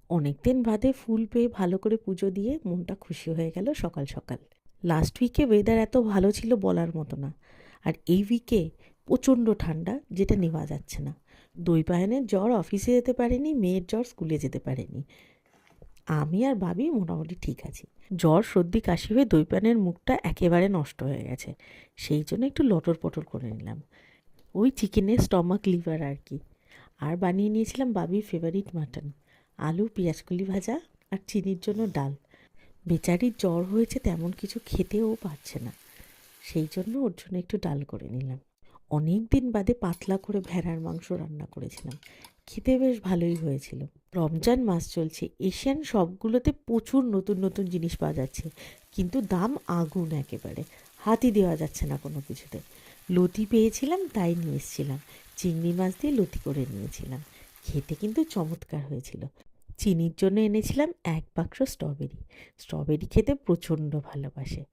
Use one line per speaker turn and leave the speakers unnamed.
অনেক দিন বাদে ফুল পেয়ে ভালো করে পুজো দিয়ে মনটা খুশি হয়ে গেল সকাল সকাল। লাস্ট উইকে ওয়েদার এত ভালো ছিল বলার মতো না। আর এই উইকে প্রচণ্ড ঠান্ডা, যেটা নেওয়া যাচ্ছে না। দই পায়ানের জ্বর অফিসে যেতে পারেনি, মেয়ের জ্বর স্কুলে যেতে পারেনি। আমি আর ভাবি মোটামুটি ঠিক আছি। জ্বর সর্দি কাশি হয়ে দই পানের মুখটা একেবারে নষ্ট হয়ে গেছে। সেই জন্য একটু লটর পটর করে নিলাম, ওই চিকেনের স্টমাক লিভার আর কি। আর বানিয়ে নিয়েছিলাম বাবির ফেভারিট মাটন, আলু পেঁয়াজকলি ভাজা আর চিনির জন্য ডাল। বেচারির জ্বর হয়েছে, তেমন কিছু খেতেও পারছে না, সেই জন্য ওর জন্য একটু ডাল করে নিলাম। অনেক দিন বাদে পাতলা করে ভেড়ার মাংস রান্না করেছিলাম, খেতে বেশ ভালোই হয়েছিল। রমজান মাস চলছে, এশিয়ান সবগুলোতে প্রচুর নতুন নতুন জিনিস পাওয়া যাচ্ছে, কিন্তু দাম আগুন একেবারে, হাতই দেওয়া যাচ্ছে না কোনো কিছুতে। লতি পেয়েছিলাম তাই নিয়ে এসেছিলাম, চিংড়ি মাছ দিয়ে লতি করে নিয়েছিলাম। খেতে কিন্তু চমৎকার হয়েছিল। চিনির জন্য এনেছিলাম এক বাক্স স্ট্রবেরি, স্ট্রবেরি খেতে প্রচণ্ড ভালোবাসে।